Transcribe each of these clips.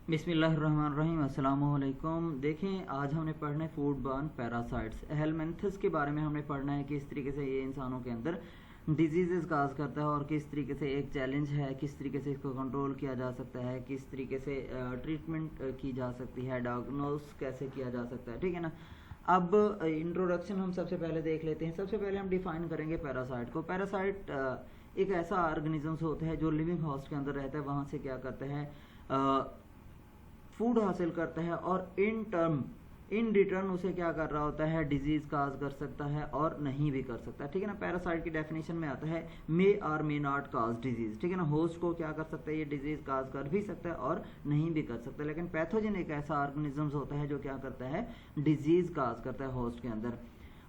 बिस्मिल्लाहिर्रहमानिर्रहीम, अस्सलामुअलैकुम। देखें, आज हमने पढ़ना है फूड बॉर्न पैरासाइट्स, हेलमिंथस के बारे में हमने पढ़ना है कि किस तरीके से ये इंसानों के अंदर डिजीज़ काज करता है और किस तरीके से एक चैलेंज है, किस तरीके से इसको कंट्रोल किया जा सकता है, किस तरीके से ट्रीटमेंट की जा सकती है, डायग्नोस कैसे किया जा सकता है। ठीक है ना। अब इंट्रोडक्शन हम सबसे पहले देख लेते हैं। सबसे पहले हम डिफाइन करेंगे पैरासाइट को। पैरासाइट एक ऐसा ऑर्गेनिजम्स होता है जो लिविंग हॉस्ट के अंदर रहता है, वहाँ से क्या करता है, फूड हासिल करता है और इन रिटर्न उसे क्या कर रहा होता है, डिजीज काज कर सकता है और नहीं भी कर सकता। ठीक है ना। पैरासाइट की डेफिनेशन में आता है मे और मे नॉट काज डिजीज। ठीक है ना। होस्ट को क्या कर सकता है, ये डिजीज काज कर भी सकता है और नहीं भी कर सकता। लेकिन पैथोजन एक ऐसा ऑर्गेनिजम्स होता है जो क्या करता है, डिजीज काज करता है होस्ट के अंदर।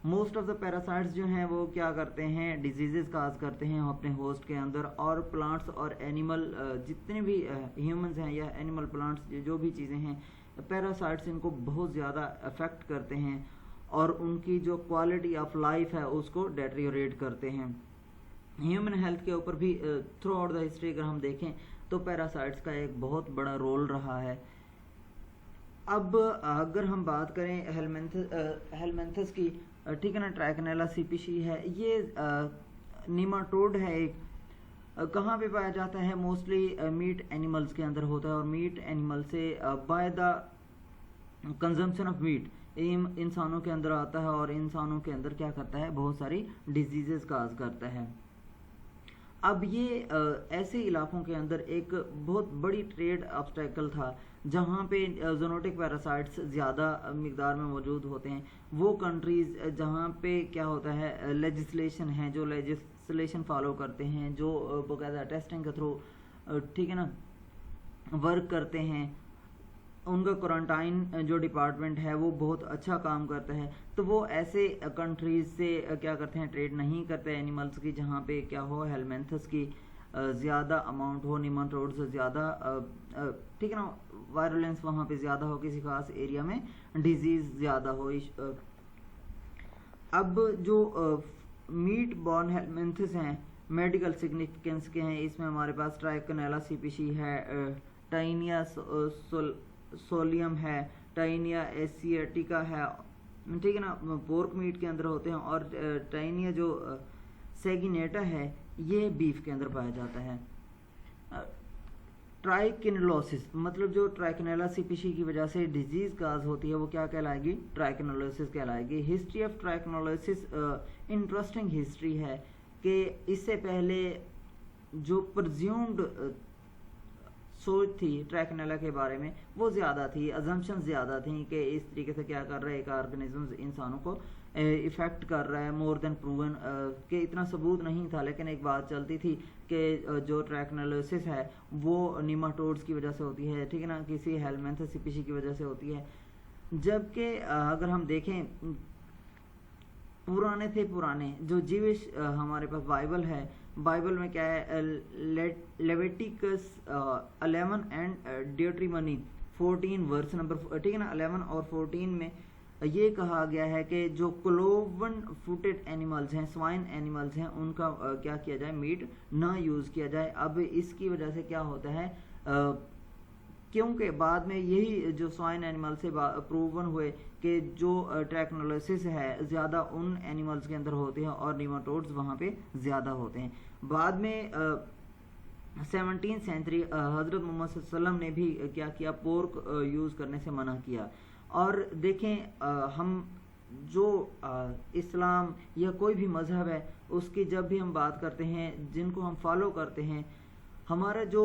मोस्ट ऑफ द पैरासाइट्स जो हैं वो क्या करते हैं, डिजीजेस काज करते हैं अपने होस्ट के अंदर। और प्लांट्स और एनिमल, जितने भी ह्यूमंस हैं या एनिमल प्लांट्स, जो भी चीज़ें हैं, पैरासाइट्स इनको बहुत ज़्यादा अफेक्ट करते हैं और उनकी जो क्वालिटी ऑफ लाइफ है उसको डेटेरियोरेट करते हैं। ह्यूमन हेल्थ के ऊपर भी थ्रू आउट द हिस्ट्री अगर हम देखें तो पैरासाइट्स का एक बहुत बड़ा रोल रहा है। अब अगर हम बात करें हेलमेंथस की, ठीक है ना, ट्राइकोनेला सीपीसी है ये, नीमाटोड है एक। कहाँ पे पाया जाता है, मोस्टली मीट एनिमल्स के अंदर होता है और मीट एनिमल से by the consumption of meat इंसानों के अंदर आता है और इंसानों के अंदर क्या करता है, बहुत सारी डिजीजेस काज करता है। अब ये ऐसे इलाकों के अंदर एक बहुत बड़ी ट्रेड ऑब्स्टेकल था जहाँ पे जोनोटिक पैरासाइट्स ज़्यादा मिकदार में मौजूद होते हैं। वो कंट्रीज़ जहाँ पे क्या होता है, लेजिस्लेशन है, जो लेजिस्लेशन फॉलो करते हैं, जो बाकायदा टेस्टिंग के थ्रू, ठीक है ना, वर्क करते हैं, उनका क्वारंटाइन जो डिपार्टमेंट है वो बहुत अच्छा काम करता है। तो वो ऐसे कंट्रीज से क्या करते हैं, ट्रेड नहीं करते एनिमल्स की जहाँ पे क्या हो, हेलमेंथस की ज़्यादा अमाउंट हो, निमाटोड्स ज़्यादा, ठीक है ना, वायरुलेंस वहाँ पे ज़्यादा हो, किसी खास एरिया में डिजीज़ ज़्यादा हो। अब जो मीट बॉर्न हेलमेंथस हैं मेडिकल सिग्निफिकेंस के हैं, इसमें हमारे पास ट्राइकोनेला सीपीसी है, टाइनिया सोलियम है, टाइनिया एशियाटिका है, ठीक है ना, पोर्क मीट के अंदर होते हैं। और टाइनिया जो सेगिनेटा है ये बीफ के अंदर पाया जाता है। ट्राइकिनोलोसिस मतलब जो ट्राइकोनेला सीपीसी की वजह से डिजीज काज होती है वो क्या कहलाएगी, ट्राइकिनोलोसिस कहलाएगी। हिस्ट्री ऑफ ट्राइकोनोलोसिस इंटरेस्टिंग हिस्ट्री है कि इससे पहले जो प्रज्यूम्ड सोच थी ट्राइकोनेला के बारे में वो ज़्यादा थी, अजम्पशन ज़्यादा थी कि इस तरीके से क्या कर रहा है, एक ऑर्गेनिज्म इंसानों को इफ़ेक्ट कर रहा है, मोर देन प्रूवन कि इतना सबूत नहीं था। लेकिन एक बात चलती थी कि जो ट्राइकोनोलोसिस है वो निमाटोड्स की वजह से होती है, ठीक है ना, किसी हेलमेंथस सीपीसी की वजह से होती है। जबकि अगर हम देखें पुराने जो जीविश हमारे पास बाइबल है, बाइबल में क्या है, लेविटिकस 11 एंड ड्यूटरमनी 14 वर्स नंबर, ठीक है ना, 11 और 14 में ये कहा गया है कि जो क्लोवन फुटेड एनिमल्स हैं, स्वाइन एनिमल्स हैं, उनका क्या किया जाए, मीट ना यूज़ किया जाए। अब इसकी वजह से क्या होता है, क्योंकि बाद में यही जो स्वाइन एनिमल से प्रूवन हुए कि जो ट्राइकोनोलोसिस है ज़्यादा उन एनिमल्स के अंदर होते हैं और निमाटोड्स वहाँ पे ज़्यादा होते हैं। बाद में 17th सेंचुरी हज़रत मोहम्मद सल्लल्लाहु अलैहि वसल्लम ने भी क्या किया, पोर्क यूज़ करने से मना किया। और देखें, हम जो इस्लाम या कोई भी मज़हब है उसकी जब भी हम बात करते हैं, जिनको हम फॉलो करते हैं, हमारा जो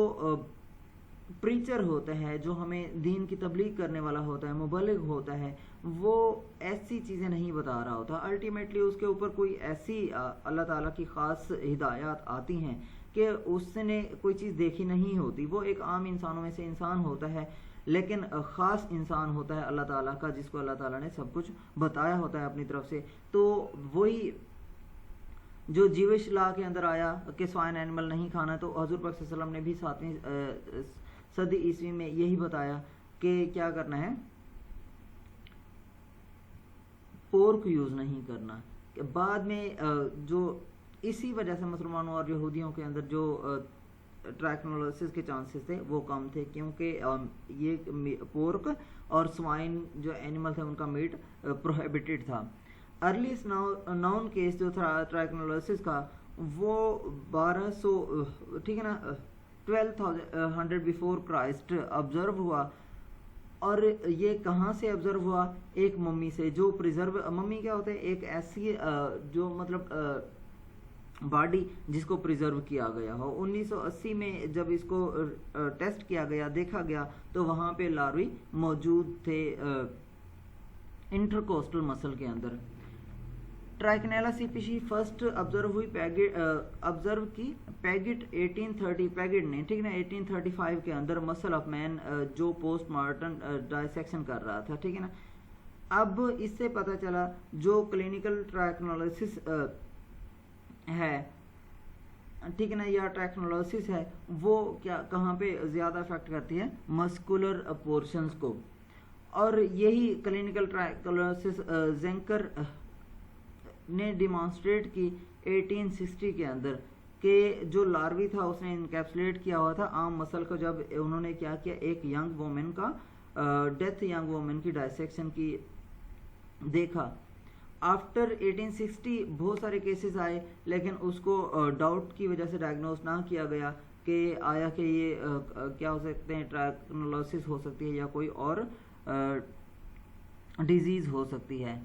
प्रीचर होता है, जो हमें दीन की तबलीग करने वाला होता है, मुबल्लिग होता है, वो ऐसी चीज़ें नहीं बता रहा होता। अल्टीमेटली उसके ऊपर कोई ऐसी अल्लाह ताला की ख़ास हिदायत आती हैं कि उसने कोई चीज़ देखी नहीं होती। वो एक आम इंसानों में से इंसान होता है, लेकिन ख़ास इंसान होता है अल्लाह ताला का, जिसको अल्लाह ताला ने सब कुछ बताया होता है अपनी तरफ से। तो वही जो जीविश ला के अंदर आया कि स्वाइन एनिमल नहीं खाना, तो हजूर पाक सल्लल्लाहु अलैहि वसल्लम ने भी 7वीं सदी ईस्वी में यही बताया कि क्या करना है, पोर्क यूज़ नहीं करना। बाद में जो इसी वजह से मुसलमानों और यहूदियों के अंदर जो ट्रैक्नोलोसिस के चांसेस थे वो कम थे, क्योंकि ये पोर्क और स्वाइन जो एनिमल थे उनका मीट प्रोहिबिटेड था। अर्लीस्ट नाउन केस जो था ट्रैक्नोलोसिस का वो 1200 ठीक है ना 1200 बिफोर क्राइस्ट ऑब्जर्व हुआ। और ये कहाँ से ऑब्जर्व हुआ? एक मम्मी से, जो प्रिजर्व मम्मी क्या होता है, एक ऐसी जो मतलब बॉडी जिसको प्रिजर्व किया गया हो। 1980 में जब इसको टेस्ट किया गया, देखा गया, तो वहाँ पे लार्वी मौजूद थे इंटरकोस्टल मसल के अंदर। ट्राइकनेला स्पीशी फर्स्ट ऑब्जर्व हुई ऑब्जर्व की पैगेट 1830 पैगेट ने, ठीक है ना, 1835 के अंदर मसल ऑफ मैन जो पोस्टमार्टम डायसेक्शन कर रहा था, ठीक है ना। अब इससे पता चला जो क्लिनिकल ट्राइकनोलोसिस है, ठीक है ना, या ट्रैक्नोलोसिस है, वो क्या कहाँ पे ज़्यादा अफेक्ट करती है? मस्कुलर पोर्शंस को। और यही क्लिनिकल ट्रैक्नोलोसिस ज़ेंकर ने डिमॉन्स्ट्रेट की 1860 के अंदर कि जो लार्वी था उसने इनकैप्सुलेट किया हुआ था आर्म मसल को। जब उन्होंने क्या किया, एक यंग वोमेन का डेथ यंग वोमेन की डायसेक्शन की देखा। आफ्टर 1860 बहुत सारे केसेस आए, लेकिन उसको डाउट की वजह से डायग्नोस ना किया गया कि आया कि ये क्या हो सकते हैं, ट्रैक्नोलोसिस हो सकती है या कोई और डिजीज़ हो सकती है।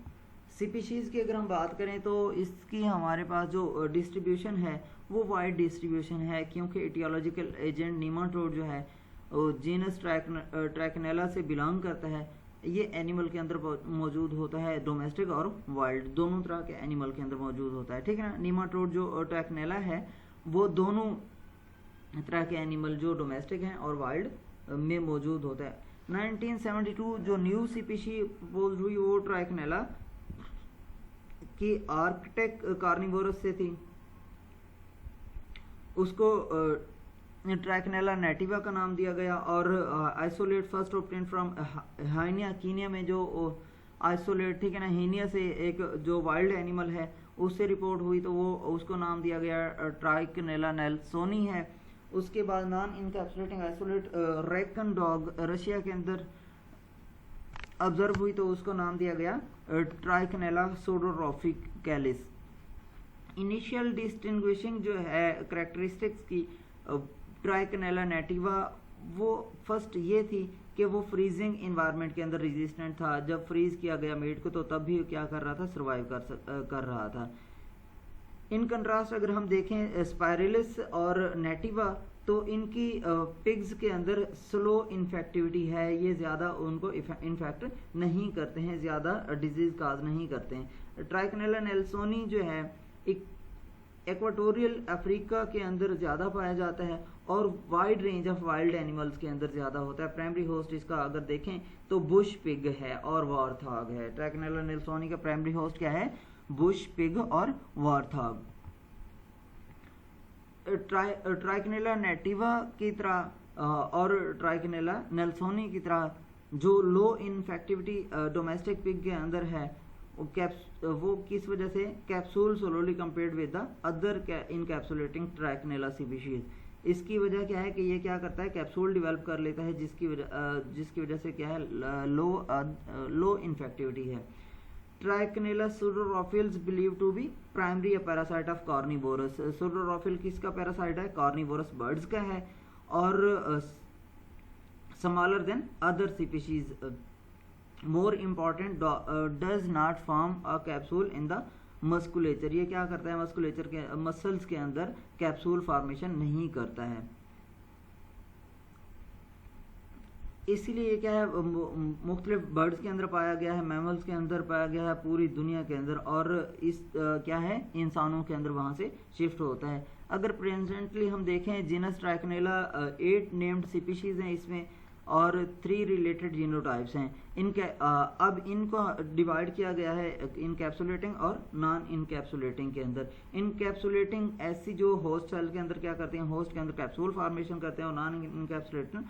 स्पीशीज़ की अगर हम बात करें तो इसकी हमारे पास जो डिस्ट्रीब्यूशन है वो वाइड डिस्ट्रीब्यूशन है, क्योंकि एटियोलॉजिकल एजेंट नीमाटोड जो है जीनस ट्रैक्नेला से बिलोंग करता है। ये एनिमल के अंदर मौजूद होता है, डोमेस्टिक और वाइल्ड दोनों तरह के एनिमल के अंदर मौजूद होता है, ठीक है ना। नीमाटोड जो ट्रैक्नेला है वो दोनों तरह के एनिमल जो डोमेस्टिक हैं और वाइल्ड में मौजूद होता है। 1972 जो न्यू स्पीशी प्रपोज हुई वो ट्रैक्नेला की आर्कटेक कार्निवोरस से थी, उसको ट्रैक्नेला नेटिवा का नाम दिया गया। और isolate first obtain from hyena, Kenya में जो आइसोलेट, ठीक है ना, हीनिया से एक जो वाइल्ड एनिमल है उससे रिपोर्ट हुई, तो वो उसको नाम दिया गया ट्राइकनेला नेल्सोनी है। उसके बाद non इनकैप्सुलेटिंग isolate reckon dog Russia के अंदर ऑब्जर्व हुई, तो उसको नाम दिया गया ट्राइकनेला सोडोरोफिकैलिस। इनिशियल डिस्टिंग्विशिंग जो है करेक्टरिस्टिक्स की ट्राइकनेला नेटिवा, वो फर्स्ट ये थी कि वो फ्रीजिंग इन्वायरमेंट के अंदर रेजिस्टेंट था। जब फ्रीज किया गया मीट को तो तब भी क्या कर रहा था, सर्वाइव कर रहा था। इन कंट्रास्ट अगर हम देखें स्पाइरलिस और नेटिवा, तो इनकी पिग्स के अंदर स्लो इन्फेक्टिविटी है, ये ज़्यादा उनको इन्फेक्ट नहीं करते हैं, ज़्यादा डिजीज़ काज नहीं करते हैं। ट्राइकनेला नेल्सोनी जो है इक्वाटोरियल अफ्रीका के अंदर ज़्यादा पाया जाता है और wide range of wild animals के अंदर ज़्यादा होता है। प्राइमरी होस्ट इसका अगर देखें तो बुश पिग है और वॉर्थॉग है। ट्राइकनेला नेल्सोनी का प्राइमरी होस्ट क्या है? बुश पिग और वॉर्थॉग। ट्राइकनेला नेटिवा की तरह और ट्राइकनेला नेल्सोनी की तरह जो लो इन्फेक्टिविटी डोमेस्टिक पिग के अंदर है, वो किस वजह से capsule solely compared with the other encapsulating Trichinella species. इसकी वजह क्या है कि ये क्या करता है, कैप्सूल डेवलप कर लेता है, जिसकी वजह से क्या है, लो इन्फेक्टिविटी है। Trichinella pseudospiralis believe to be primary parasite of carnivorous. Pseudospiralis किसका पैरासाइट है? कार्निवोरस बर्ड्स का है और smaller than other species. More important, does not form a capsule in the musculature. ये क्या करता है, मस्कुलेचर के मसल्स के अंदर कैप्सूल फॉर्मेशन नहीं करता है। इसीलिए ये क्या है, मुख्तलिफ बर्ड्स के अंदर पाया गया है, मैमल्स के अंदर पाया गया है, पूरी दुनिया के अंदर, और इस क्या है, इंसानों के अंदर वहाँ से शिफ्ट होता है। अगर प्रेजेंटली हम देखें जीनस ट्राइकनेला 8 नेम्ड स्पीशीज हैं इसमें और 3 रिलेटेड जीनोटाइप्स हैं। इनके अब इनको डिवाइड किया गया है इनकैप्सुलेटिंग और नॉन इनकैप्सुलेटिंग के अंदर। इनकैप्सुलेटिंग ऐसी जो होस्ट सेल के अंदर क्या करते हैं, होस्ट के अंदर कैप्सूल फॉर्मेशन करते हैं, और नॉन इनकैप्सुलेटिंग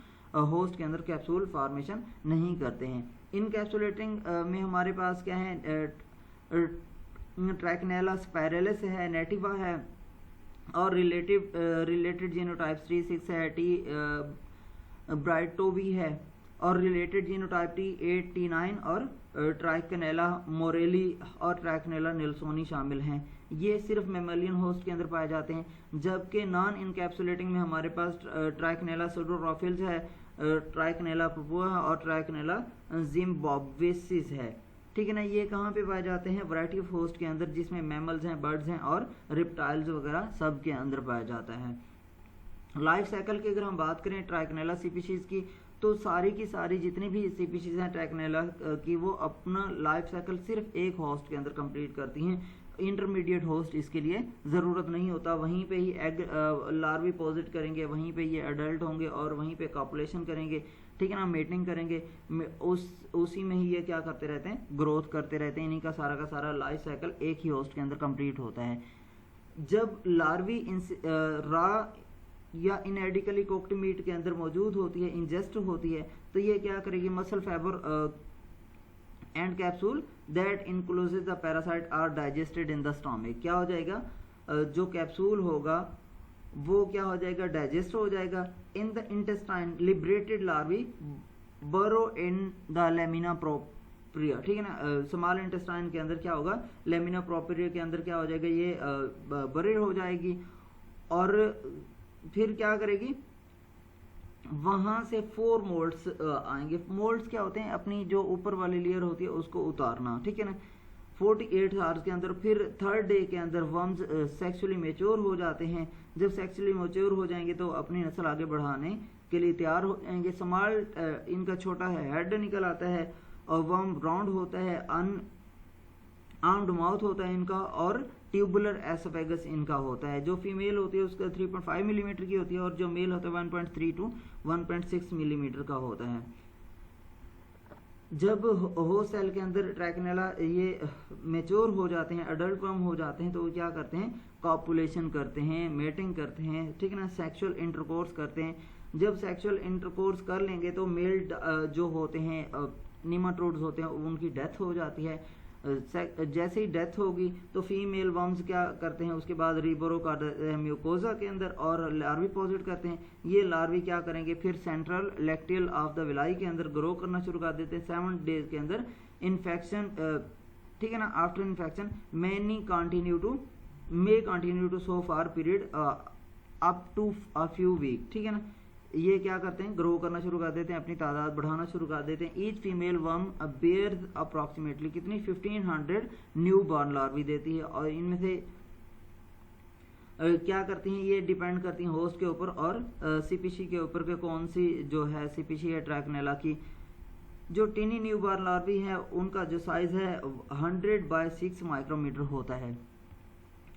होस्ट के अंदर कैप्सूल फॉर्मेशन नहीं करते हैं। इनकैप्सुलेटिंग में हमारे पास क्या है, ट्राइकनेला स्पाइरलिस है, नेटिवा है, और रिलेटेड जीनोटाइप T6 है, टी ब्राइटो भी है, और रिलेटेड जीनोटाइप T8 T9 और ट्राइकनेला मोरेली और ट्राइकनेला नेल्सोनी शामिल हैं। ये सिर्फ मेमेलियन होस्ट के अंदर पाए जाते हैं, जबकि नॉन इनकैप्सुलेटिंग में हमारे पास ट्राइकनेला सूडोट्रॉफिल्स है, ट्राइकनेला पपुआ और ट्राइकनेला जिम्बाब्वेसिस है। ठीक है ना, ये कहाँ पे पाए जाते हैं? वैरायटी ऑफ होस्ट के अंदर, जिसमें मैमल्स हैं, बर्ड्स हैं और रिप्टाइल्स वगैरह सब के अंदर पाया जाता है। लाइफ साइकिल की अगर हम बात करें ट्राइकनेला स्पीशीज की, तो सारी की सारी जितनी भी स्पीशीज हैं ट्राइकनेला की, वो अपना लाइफ साइकिल सिर्फ एक होस्ट के अंदर कंप्लीट करती हैं। इंटरमीडिएट होस्ट इसके लिए ज़रूरत नहीं होता, वहीं पे ही एग लार्वी पोजिट करेंगे, वहीं पे ये अडल्ट होंगे और वहीं पे कॉपुलेशन करेंगे। ठीक है ना, मेटिंग करेंगे, उसी में ही ये क्या करते रहते हैं? ग्रोथ करते रहते हैं। इन्हीं का सारा लाइफ साइकिल एक ही होस्ट के अंदर कंप्लीट होता है। जब लार्वी रा या इनएडिकली कुक्ड मीट के अंदर मौजूद होती है, इंजेस्ट होती है, तो ये क्या करेगी? Muscle fibre and capsule that encloses the parasite are digested in the stomach. क्या हो जाएगा? जो कैप्सूल होगा वो क्या हो जाएगा? डाइजेस्ट हो जाएगा। In the intestine liberated larvae बरो इन द लेमिना प्रोप्रिया। ठीक है ना, स्मॉल इंटेस्टाइन के अंदर क्या होगा? लेमिना प्रोप्रिया के अंदर क्या हो जाएगा? ये बरे हो जाएगी और फिर क्या करेगी? वहां से 4 मोल्ड्स आएंगे। मोल्ड्स क्या होते हैं? अपनी जो ऊपर वाली लेयर होती है उसको उतारना। ठीक है ना, 48 आवर्स के अंदर। फिर 3rd डे के अंदर वर्म्स सेक्सुअली मैच्योर हो जाते हैं। जब सेक्सुअली मैच्योर हो जाएंगे तो अपनी नस्ल आगे बढ़ाने के लिए तैयार हो जाएंगे। स्मॉल इनका छोटा है हेड निकल आता है और वर्म राउंड होता है, आर्म्ड माउथ होता है इनका और ट्यूबुलर एसोफेगस इनका होता है। जो फीमेल होती है उसका 3.5 मिलीमीटर की होती है और जो मेल होता है 1.3 to 1.6 मिलीमीटर का होता है। जब होस्ट सेल के अंदर ट्राइकनेला ये मैच्योर हो जाते हैं, अडल्ट वर्म हो जाते हैं, तो वो क्या करते हैं? कॉपुलेशन करते हैं, मेटिंग करते हैं। ठीक है ना, सेक्सुअल इंटरकोर्स करते हैं। जब सेक्सुअल इंटरकोर्स कर लेंगे तो मेल जो होते हैं निमाटोड्स होते हैं उनकी डेथ हो जाती है। जैसे ही डेथ होगी तो फीमेल वर्म्स क्या करते हैं? उसके बाद रीबोरो का म्यूकोजा के अंदर और लार्वी पोजिट करते हैं। ये लार्वी क्या करेंगे? फिर central lacteal of the villi के अंदर ग्रो करना शुरू कर देते हैं 7 डेज के अंदर। इन्फेक्शन, ठीक है ना, after infection may continue to so far period up to a few week। ठीक है ना, ये क्या करते हैं? ग्रो करना शुरू कर देते हैं, अपनी तादाद बढ़ाना शुरू कर देते हैं। Each female worm bears approximately कितनी? 1500 न्यू बॉर्न लार्वी देती है और इनमें से क्या करती हैं? ये डिपेंड करती हैं होस्ट के ऊपर और स्पीशी के ऊपर के कौन सी जो है स्पीशी है ट्राइकनेला की। जो टीनी न्यू बॉर्न लार्वी है उनका जो साइज है 100 by 6 माइक्रोमीटर होता है।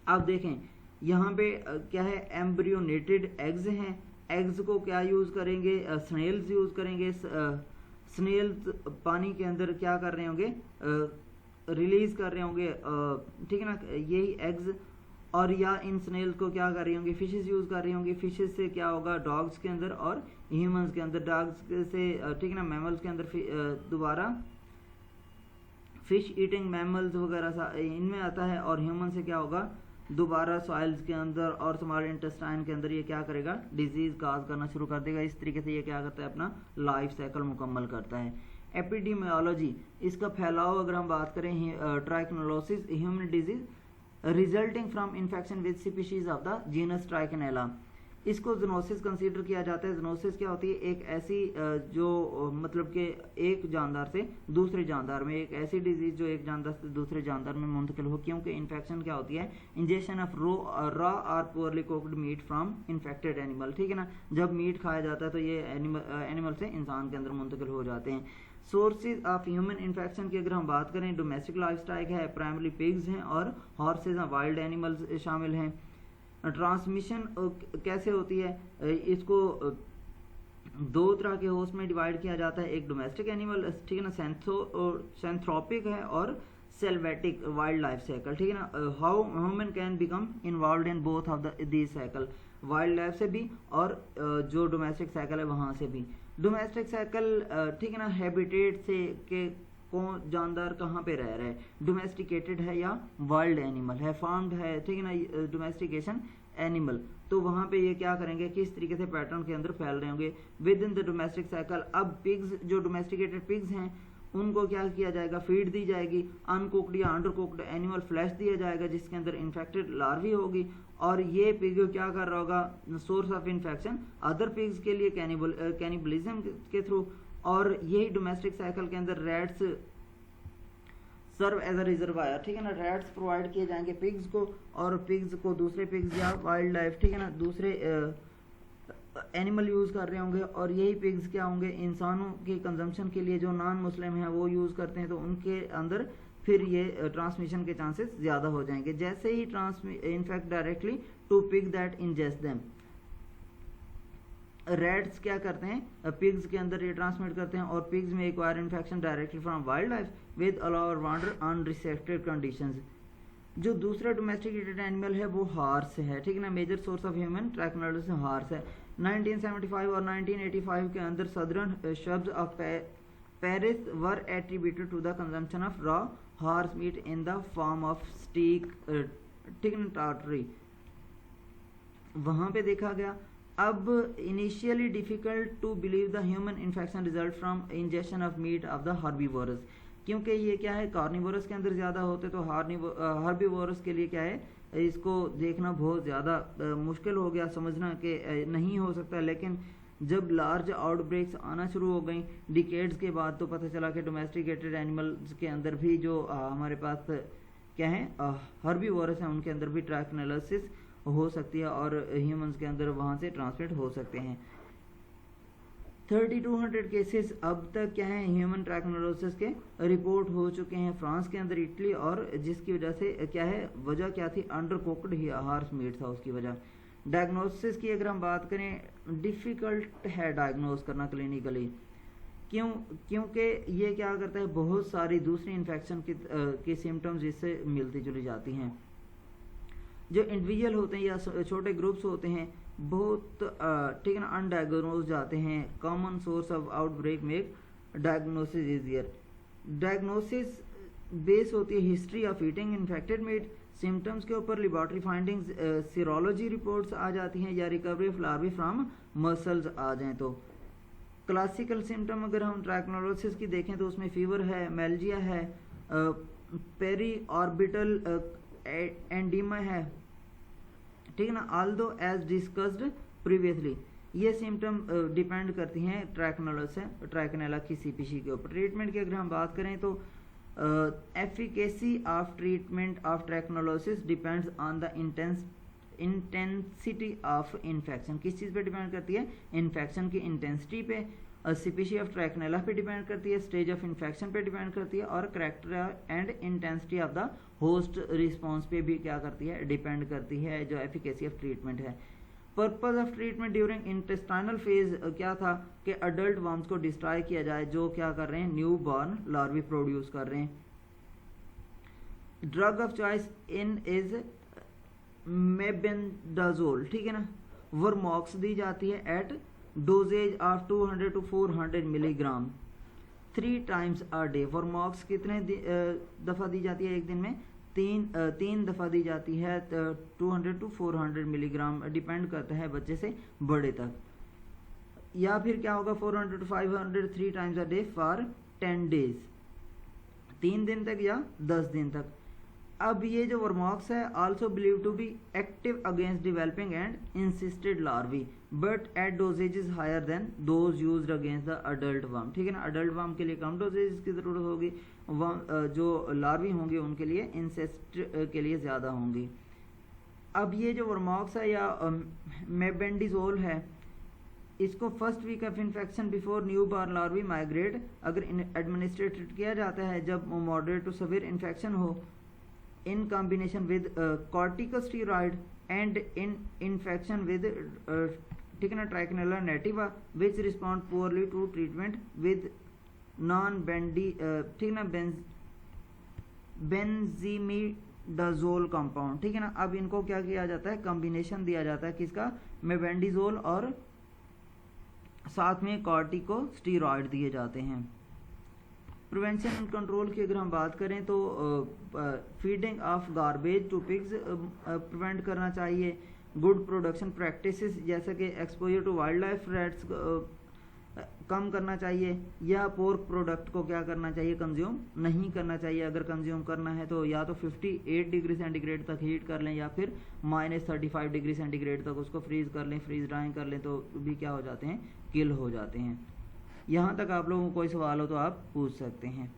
अब देखें यहाँ पे क्या है? एम्ब्रियोनेटेड एग्स हैं। एग्स को क्या यूज़ करेंगे? स्नेल्स यूज़ करेंगे। स्नेल्स पानी के अंदर क्या कर रहे होंगे? रिलीज कर रहे होंगे। ठीक है ना, यही एग्स। और या इन स्नेल्स को क्या कर रही होंगी? फिशेस यूज़ कर रही होंगी। फिशेस से क्या होगा? डॉग्स के अंदर और ह्यूमंस के अंदर। डॉग्स से ठीक है ना, मैमल्स के अंदर दोबारा फिश ईटिंग मैमल्स वगैरह इनमें आता है और ह्यूमन से क्या होगा? दोबारा सॉइल्स के अंदर और स्मॉल इंटेस्टाइन के अंदर ये क्या करेगा? डिजीज काज करना शुरू कर देगा। इस तरीके से ये क्या करता है? अपना लाइफ साइकिल मुकम्मल करता है। एपिडेमियोलॉजी, इसका फैलाव अगर हम बात करें, trichinellosis human disease resulting from infection with species of the genus Trichinella. इसको ज़ूनोसिस कंसीडर किया जाता है। ज़ूनोसिस क्या होती है? एक ऐसी जो मतलब कि एक जानदार से दूसरे जानदार में, एक ऐसी डिजीज जो एक जानदार से दूसरे जानदार में मुंतकिल हो। क्योंकि इन्फेक्शन क्या होती है? इंजेक्शन ऑफ रॉ और poorly cooked meet from infected animal. ठीक है ना, जब मीट खाया जाता है तो ये एनिमल से इंसान के अंदर मुंतकिल हो जाते हैं। सोर्सेज ऑफ ह्यूमन इन्फेक्शन की अगर हम बात करें, डोमेस्टिक लाइफस्टाइल है, प्राइमरी पिग्स हैं और हॉर्सेज हैं, वाइल्ड एनिमल्स शामिल हैं। ट्रांसमिशन कैसे होती है? इसको 2 तरह के होस्ट में डिवाइड किया जाता है। एक डोमेस्टिक एनिमल, ठीक है ना, सेंथ्रोपिक है और सेल्वेटिक वाइल्ड लाइफ साइकिल। ठीक है ना, how human can become involve in both of these cycle, wild life से भी और जो डोमेस्टिक साइकिल है वहाँ से भी। डोमेस्टिक साइकिल ठीक है ना, हैबिटेट से के कौन जानदार कहाँ पे रह रहा है? डोमेस्टिकेटेड है या वाइल्ड एनिमल है, फार्म्ड है। ठीक है ना, डोमेस्टिकेशन एनिमल, तो वहाँ पे ये क्या करेंगे, किस तरीके से पैटर्न के अंदर फैल रहे होंगे with in the domestic cycle. अब पिग्स, जो डोमेस्टिकेटेड पिग्स हैं, उनको क्या किया जाएगा, फीड दी जाएगी, अनकुक्ड या अंडर कुक्ड एनिमल फ्लैश दिया जाएगा जिसके अंदर इन्फेक्टेड लार्वी होगी, और ये पिग क्या कर रहा होगा, source of infection other pigs के लिए कैनिबलिज्म के थ्रू। और यही डोमेस्टिक साइकिल के अंदर rats serve as a reservoir, ठीक है ना, रैट्स प्रोवाइड किए जाएंगे पिग्स को, और पिग्स को दूसरे पिग्स या वाइल्ड लाइफ, ठीक है ना, दूसरे एनिमल यूज़ कर रहे होंगे, और यही पिग्स क्या होंगे, इंसानों के कंजम्पशन के लिए जो नॉन मुस्लिम हैं वो यूज़ करते हैं, तो उनके अंदर फिर ये ट्रांसमिशन के चांसेस ज़्यादा हो जाएंगे। जैसे ही infect directly to pig that ingest them, rats क्या करते हैं, पिग्स के अंदर ये ट्रांसमिट करते हैं, और पिग्स में acquire infection directly from wild life with allow wander unrestricted conditions. जो दूसरा डोमेस्टिकेटेड एनिमल है वो हार्स है, ठीक है ना, major source of human trichinellosis horse है। 1975 और 1985 के अंदर सदर्न शब्द of Paris were attributed to the consumption of raw horse meat in the form of steak, ठीक है ना, टार्टरी, वहाँ पे देखा गया। अब initially difficult to believe the human infection result from injection of meat of the herbivorous, क्योंकि ये क्या है, कार्निवोरस के अंदर ज़्यादा होते, तो हर्बीवोरस के लिए क्या है, इसको देखना बहुत ज़्यादा मुश्किल हो गया, समझना कि नहीं हो सकता। लेकिन जब लार्ज आउटब्रेक्स आना शुरू हो गई डिकेड्स के बाद, तो पता चला कि डोमेस्टिकेटेड एनिमल्स के अंदर भी जो हमारे पास क्या है हर्बीवोरस हैं, उनके अंदर भी ट्रैक्नोलाइसिस हो सकती है, और ह्यूमंस के अंदर वहाँ से ट्रांसमिट हो सकते हैं। 3200 केसेस अब तक क्या है, ह्यूमन ट्रैक्नोलोसिस के रिपोर्ट हो चुके हैं फ्रांस के अंदर, इटली, और जिसकी वजह से क्या है, वजह क्या थी, अंडर कुक्ड हार्स मीट था उसकी वजह। डायग्नोसिस की अगर हम बात करें, डिफ़िकल्ट है डायग्नोज करना क्लिनिकली, क्योंकि ये क्या करता है, बहुत सारी दूसरी इन्फेक्शन की सिम्टम्स इससे मिलती चली जाती हैं। जो इंडिविजुअल होते हैं या छोटे ग्रुप्स होते हैं, बहुत ठीक है ना, अनडायग्नोज जाते हैं। Common source of outbreak make diagnosis easier. Diagnosis base होती है history of eating infected meat, symptoms के ऊपर लेबॉर्ट्री फाइंडिंग्स, सीरोलॉजी रिपोर्ट्स आ जाती हैं, या recovery of larvae from muscles आ जाएं। तो क्लासिकल सिम्टम अगर हम ट्रैक्नोलोसिस की देखें तो उसमें फीवर है, मेल्जिया है, पेरी ऑर्बिटल एंडीमा है, ठीक है ना, आल्दो एज डिस्कस्ड प्रीवियसली। ये सिम्टम डिपेंड करती हैं ट्रैक्नेला की सीपीसी के ऊपर। ट्रीटमेंट की अगर हम बात करें तो efficacy of treatment of trichinellosis depends on the intensity of infection. किस चीज़ पे डिपेंड करती है, इन्फेक्शन की इंटेंसिटी पे। सीपीसी ऑफ ट्रैक्नेला पे डिपेंड करती है, स्टेज ऑफ इन्फेक्शन पे डिपेंड करती है, और character and intensity of the host response पे भी क्या करती है, डिपेंड करती है, जो एफिकेसी ऑफ ट्रीटमेंट है। Purpose of treatment during intestinal phase क्या था कि अडल्ट वर्म्स को डिस्ट्रॉय किया जाए, जो क्या कर रहे हैं, न्यू बॉर्न लार्वी प्रोड्यूस कर रहे हैं। Drug of choice in is mebendazole, ठीक है ना, वर्मॉक्स दी जाती है at doses of 200 to 400 milligram 3 times a day। Vermox कितने दफ़ा दी जाती है एक दिन में, तीन दफ़ा दी जाती है, 200 to 400 मिलीग्राम, डिपेंड करता है बच्चे से बड़े तक। या फिर क्या होगा, 400 to 500 3 times a day for 10 days, 3 दिन तक या 10 दिन तक। अब ये जो वर्मॉक्स है also believe to be active against developing and encysted larvae but at dosages higher than those used against the adult worm, ठीक है ना। अडल्ट वर्म के लिए कम डोजेज की ज़रूरत होगी, जो लार्वी होंगे उनके लिए इंसेस्ट के लिए ज़्यादा होंगी। अब ये जो वर्मॉक्स है या मेबेंडाजोल है, इसको first week of infection before new born larvae migrate अगर एडमिनिस्ट्रेट किया जाता है जब मॉडरेट टू सवेयर इन्फेक्शन हो, in combination with corticosteroid and in infection with ठीक है ना, Trichinella nativa which respond poorly to treatment with non-bendy ठीक है ना, benzimidazole compound, ठीक है ना। अब इनको क्या किया जाता है, कॉम्बिनेशन दिया जाता है किसका, मेबेंडाजोल, और साथ में कॉर्टिकोस्टेरॉइड दिए जाते हैं। प्रिवेंशन एंड कंट्रोल की अगर हम बात करें तो feeding of garbage to pigs prevent करना चाहिए, गुड प्रोडक्शन प्रैक्टिसेस जैसे कि exposure to wildlife rats कम करना चाहिए, या पोर्क प्रोडक्ट को क्या करना चाहिए, कंज्यूम नहीं करना चाहिए। अगर कंज्यूम करना है तो या तो 58 डिग्री सेंटीग्रेड तक हीट कर लें, या फिर -35 डिग्री सेंटीग्रेड तक उसको फ्रीज कर लें, फ्रीज ड्राइंग कर लें, तो भी क्या हो जाते हैं, किल हो जाते हैं। यहाँ तक आप लोगों को कोई सवाल हो तो आप पूछ सकते हैं।